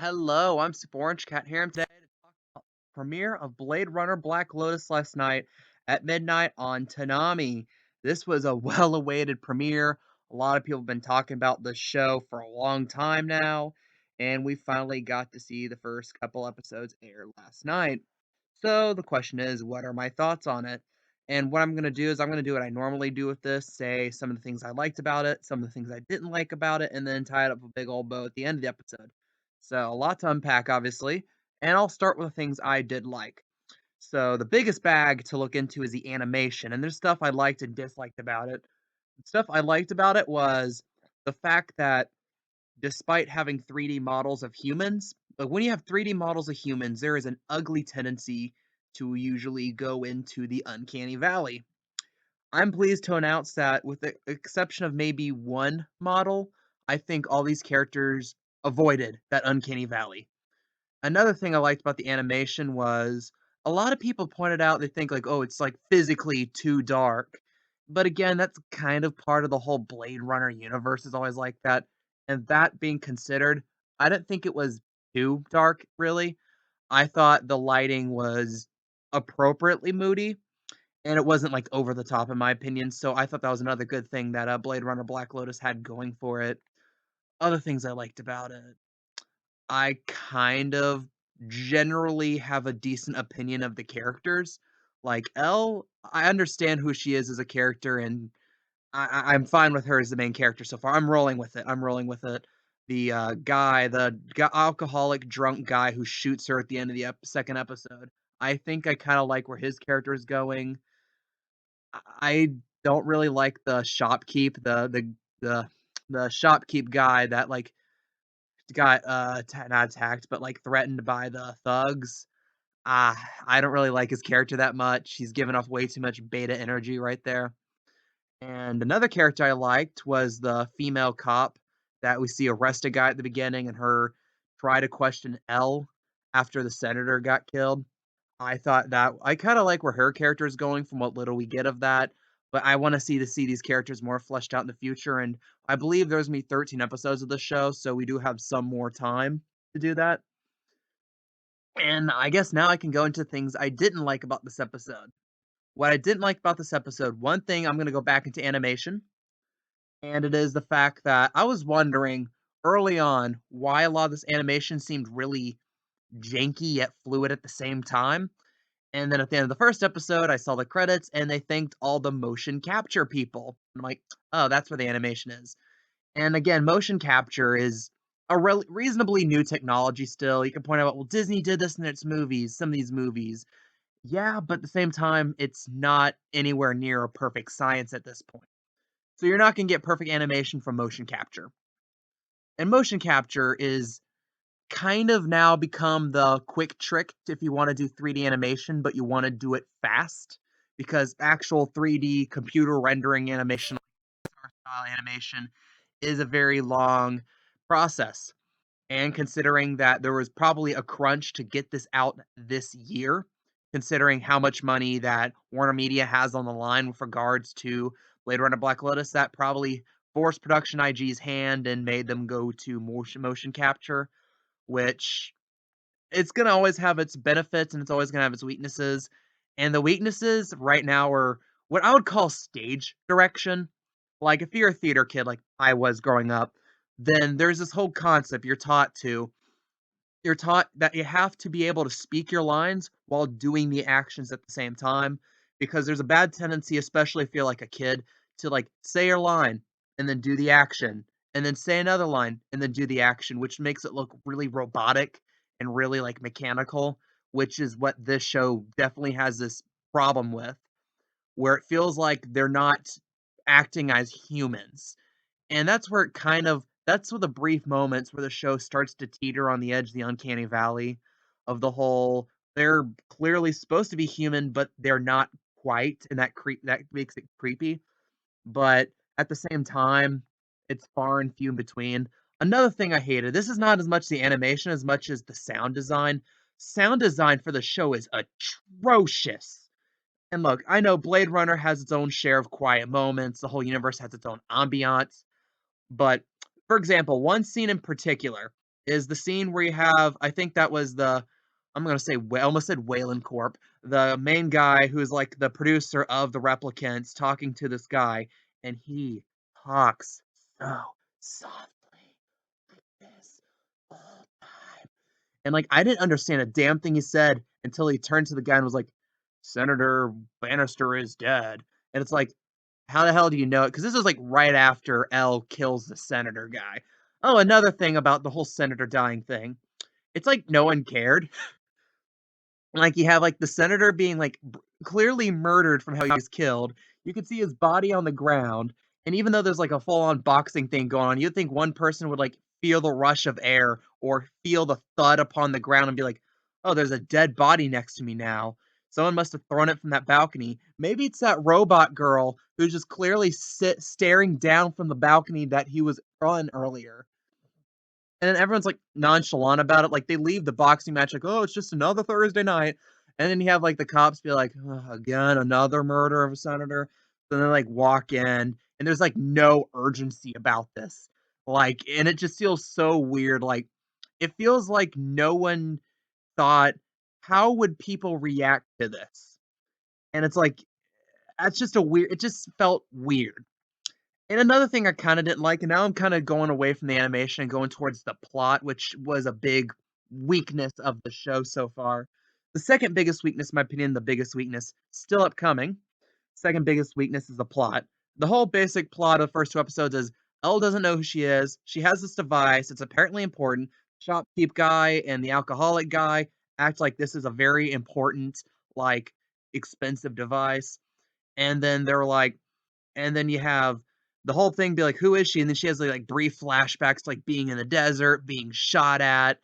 Hello, I'm Super Orange Cat here. I'm today to talk about the premiere of Blade Runner Black Lotus last night at midnight on Toonami. This was a well-awaited premiere. A lot of people have been talking about this show for a long time now, and we finally got to see the first couple episodes air last night. So the question is, what are my thoughts on it? And what I'm going to do is I'm going to do what I normally do with this, say some of the things I liked about it, some of the things I didn't like about it, and then tie it up with a big old bow at the end of the episode. So a lot to unpack, obviously, and I'll start with the things I did like. So the biggest bag to look into is the animation, and there's stuff I liked and disliked about it. Stuff I liked about it was the fact that despite having 3D models of humans, but when you have 3D models of humans, there is an ugly tendency to usually go into the uncanny valley. I'm pleased to announce that, with the exception of maybe one model, I think all these characters avoided that uncanny valley. Another thing I liked about the animation was a lot of people pointed out they think like, oh, it's like physically too dark. But again, that's kind of part of the whole Blade Runner universe is always like that. And that being considered, I didn't think it was too dark, really. I thought the lighting was appropriately moody, and it wasn't like over the top in my opinion. So I thought that was another good thing that Blade Runner Black Lotus had going for it. Other things I liked about it. I kind of generally have a decent opinion of the characters. Like Elle, I understand who she is as a character, and I'm fine with her as the main character so far. I'm rolling with it. I'm rolling with it. The alcoholic drunk guy who shoots her at the end of the second episode. I think I kind of like where his character is going. I don't really like the shopkeep, the the shopkeep guy that like got not attacked, but like threatened by the thugs. I don't really like his character that much. He's given off way too much beta energy right there. And another character I liked was the female cop that we see arrest a guy at the beginning and her try to question L after the senator got killed. I thought that I kind of like where her character is going from what little we get of that, but I want to see these characters more fleshed out in the future. And I believe there's gonna be 13 episodes of the show, so we do have some more time to do that. And I guess now I can go into things I didn't like about this episode. What I didn't like about this episode, one thing I'm gonna go back into animation, and it is the fact that I was wondering early on why a lot of this animation seemed really janky yet fluid at the same time. And then at the end of the first episode, I saw the credits and they thanked all the motion capture people. I'm like, oh, that's where the animation is. And again, motion capture is a reasonably new technology still. You can point out, well, Disney did this in its movies, some of these movies. Yeah, but at the same time, it's not anywhere near a perfect science at this point. So you're not going to get perfect animation from motion capture. And motion capture is kind of now become the quick trick if you want to do 3D animation, but you want to do it fast, because actual 3D computer rendering animation, like style animation, is a very long process. And considering that there was probably a crunch to get this out this year, considering how much money that Warner Media has on the line with regards to Blade Runner Black Lotus, that probably forced Production IG's hand and made them go to motion capture, which it's gonna always have its benefits and it's always gonna have its weaknesses. And the weaknesses right now are what I would call stage direction. Like if you're a theater kid like I was growing up, then there's this whole concept you're taught that you have to be able to speak your lines while doing the actions at the same time, because there's a bad tendency, especially if you're like a kid, to like say your line and then do the action and then say another line and then do the action, which makes it look really robotic and really like mechanical, which is what this show definitely has this problem with, where it feels like they're not acting as humans. And that's where it kind of that's where the brief moments where the show starts to teeter on the edge of the uncanny valley of the whole they're clearly supposed to be human, but they're not quite, and that makes it creepy. But at the same time, it's far and few in between. Another thing I hated, this is not as much the animation as much as the sound design. Sound design for the show is atrocious. And look, I know Blade Runner has its own share of quiet moments, the whole universe has its own ambiance, but, for example, one scene in particular is the scene where you have, I think that was the, I'm gonna say, I almost said Wayland Corp, the main guy who's like the producer of the replicants talking to this guy, and he talks so softly like this all the time. And like I didn't understand a damn thing he said until he turned to the guy and was like, Senator Bannister is dead. And it's like, how the hell do you know it? Because this is like right after L kills the senator guy. Oh, another thing about the whole senator dying thing. It's like no one cared. Like you have like the senator being like clearly murdered from how he was killed. You could see his body on the ground, and even though there's like a full-on boxing thing going on, you'd think one person would like feel the rush of air or feel the thud upon the ground and be like, "Oh, there's a dead body next to me now. Someone must have thrown it from that balcony. Maybe it's that robot girl who's just clearly staring down from the balcony that he was on earlier." And then everyone's like nonchalant about it. Like they leave the boxing match like, oh, it's just another Thursday night. And then you have like the cops be like, "Ugh, again, another murder of a senator." Then they like walk in, and there's like no urgency about this. Like, and it just feels so weird. Like, it feels like no one thought, how would people react to this? And it's like, that's just a weird, it just felt weird. And another thing I kinda didn't like, and now I'm kinda going away from the animation and going towards the plot, which was a big weakness of the show so far. The second biggest weakness, in my opinion, the biggest weakness, still upcoming. Second biggest weakness is the plot. The whole basic plot of the first 2 episodes is Elle doesn't know who she is. She has this device. It's apparently important. Shopkeep guy and the alcoholic guy act like this is a very important, like, expensive device. And then they're like, and then you have the whole thing be like, "Who is she?" And then she has, like, brief flashbacks, like, being in the desert, being shot at,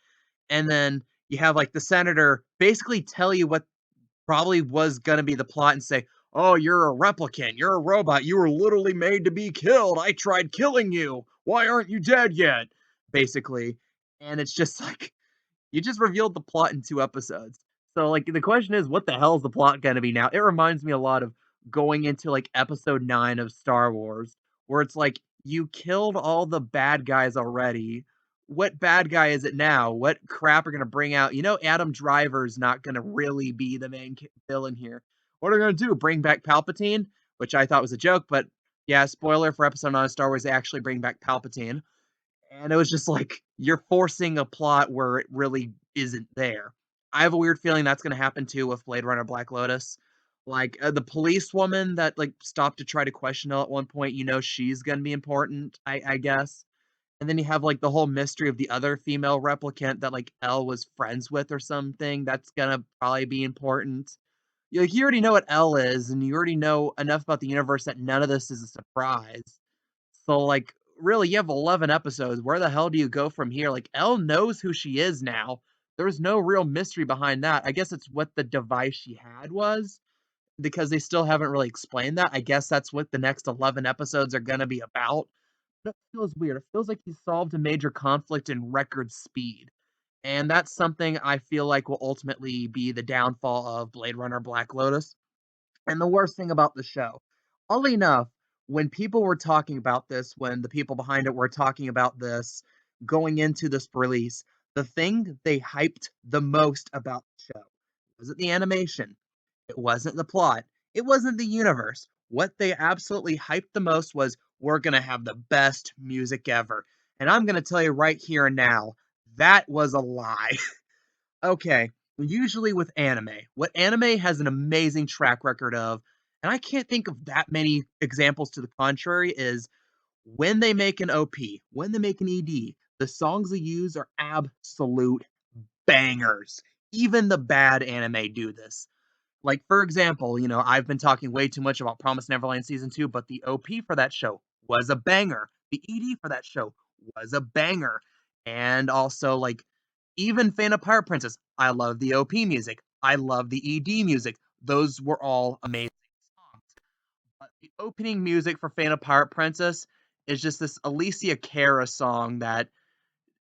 and then you have, like, the senator basically tell you what probably was gonna be the plot and say, "Oh, you're a replicant, you're a robot, you were literally made to be killed, I tried killing you, why aren't you dead yet?" Basically, and it's just like, you just revealed the plot in 2 episodes. So, like, the question is, what the hell is the plot gonna be now? It reminds me a lot of going into, like, episode 9 of Star Wars, where it's like, you killed all the bad guys already. What bad guy is it now? What crap are gonna bring out? You know, Adam Driver's not gonna really be the main villain here. What are they gonna do? Bring back Palpatine? Which I thought was a joke, but yeah, spoiler for episode 9 of Star Wars, they actually bring back Palpatine. And it was just like, you're forcing a plot where it really isn't there. I have a weird feeling that's gonna happen too with Blade Runner Black Lotus. Like, the policewoman that, like, stopped to try to question Elle at one point, you know she's gonna be important, I guess. And then you have, like, the whole mystery of the other female replicant that, like, Elle was friends with or something, that's gonna probably be important. Like, you already know what Elle is, and you already know enough about the universe that none of this is a surprise. So, like, really, you have 11 episodes. Where the hell do you go from here? Like, Elle knows who she is now. There's no real mystery behind that. I guess it's what the device she had was, because they still haven't really explained that. I guess that's what the next 11 episodes are gonna be about. That feels weird. It feels like he solved a major conflict in record speed. And that's something I feel like will ultimately be the downfall of Blade Runner Black Lotus. And the worst thing about the show, oddly enough, when people were talking about this, when the people behind it were talking about this going into this release, the thing they hyped the most about the show wasn't the animation, it wasn't the plot, it wasn't the universe. What they absolutely hyped the most was, we're going to have the best music ever. And I'm going to tell you right here and now, that was a lie. Okay, usually with anime, what anime has an amazing track record of, and I can't think of that many examples to the contrary, is when they make an OP, when they make an ED, the songs they use are absolute bangers. Even the bad anime do this. Like, for example, you know, I've been talking way too much about Promise Neverland Season 2, but the OP for that show was a banger. The ED for that show was a banger. And also, like, even Phantom Pirate Princess, I love the OP music. I love the ED music. Those were all amazing songs. But the opening music for Phantom Pirate Princess is just this Alicia Cara song that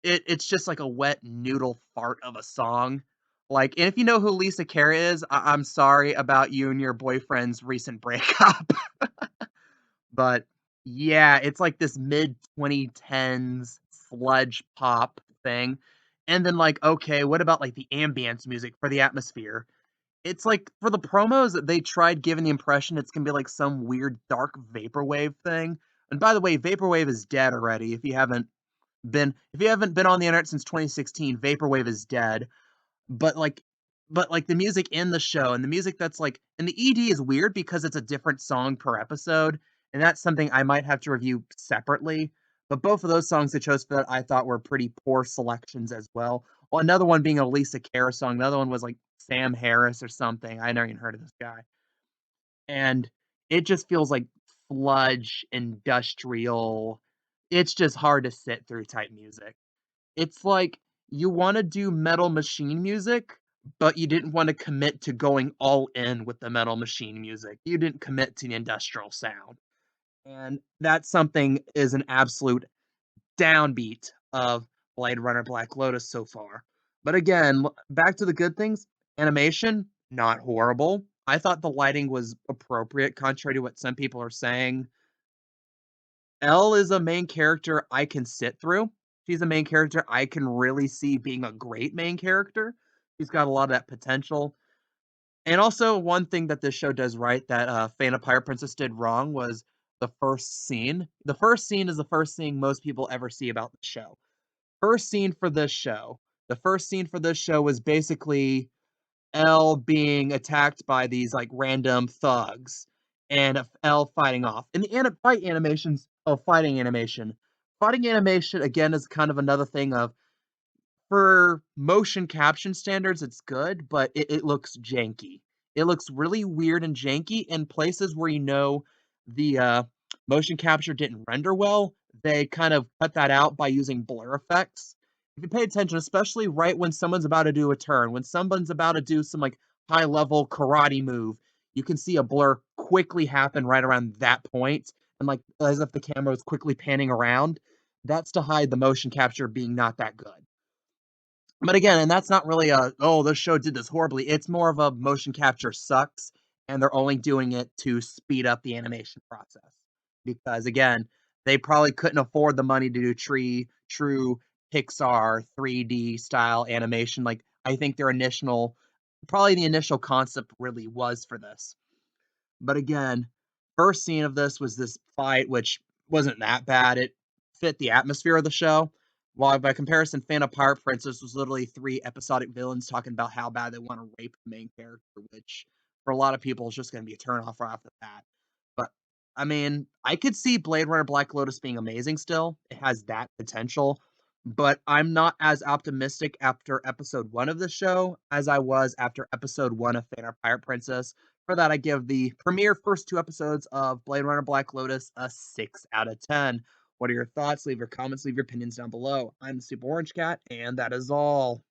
it's just like a wet noodle fart of a song. Like, and if you know who Lisa Cara is, I'm sorry about you and your boyfriend's recent breakup. But yeah, it's like this mid 2010s sludge pop thing. And then, like, okay, what about, like, the ambience music for the atmosphere? It's like, for the promos, they tried giving the impression it's gonna be, like, some weird dark vaporwave thing. And by the way, vaporwave is dead already. If you haven't been on the internet since 2016, vaporwave is dead. But, like the music in the show and the music that's, like and the ED is weird because it's a different song per episode, and that's something I might have to review separately, but both of those songs they chose for that I thought were pretty poor selections as well. Well, another one being a Lisa Cara song, another one was, like, Sam Harris or something, I never even heard of this guy, and it just feels like sludge, industrial, it's just hard to sit through type music. It's like you wanna do Metal Machine music, but you didn't wanna commit to going all in with the Metal Machine music. You didn't commit to the industrial sound, and that's something is an absolute downbeat of Blade Runner Black Lotus so far. But again, back to the good things, animation, not horrible. I thought the lighting was appropriate, contrary to what some people are saying. Elle is a main character I can sit through. She's a main character I can really see being a great main character. She's got a lot of that potential. And also, one thing that this show does right that Fan of Pirate Princess did wrong was the first scene. The first scene is the first thing most people ever see about the show. First scene for this show. The first scene for this show was basically Elle being attacked by these like random thugs and Elle fighting off. And the fight animations of fighting animation again is kind of another thing of for motion caption standards, it's good, but it looks janky. It looks really weird and janky in places where the motion capture didn't render well. They kind of cut that out by using blur effects. If you pay attention, especially right when someone's about to do a turn, when someone's about to do some like high level karate move, you can see a blur quickly happen right around that point, and like as if the camera was quickly panning around. That's to hide the motion capture being not that good. But again, and that's not really a, "Oh, this show did this horribly." It's more of a motion capture sucks, and they're only doing it to speed up the animation process. Because again, they probably couldn't afford the money to do true Pixar 3D style animation. Like, I think the initial concept really was for this. But again, first scene of this was this fight, which wasn't that bad. It fit the atmosphere of the show. While by comparison, Fan of Pirate Princess was literally three episodic villains talking about how bad they want to rape the main character, which for a lot of people is just going to be a turn off right off the bat. But I mean, I could see Blade Runner Black Lotus being amazing still. It has that potential. But I'm not as optimistic after episode one of the show as I was after episode one of Fan of Pirate Princess. For that, I give the premiere first two episodes of Blade Runner Black Lotus a 6 out of 10. What are your thoughts? Leave your comments, leave your opinions down below. I'm the Super Orange Cat, and that is all.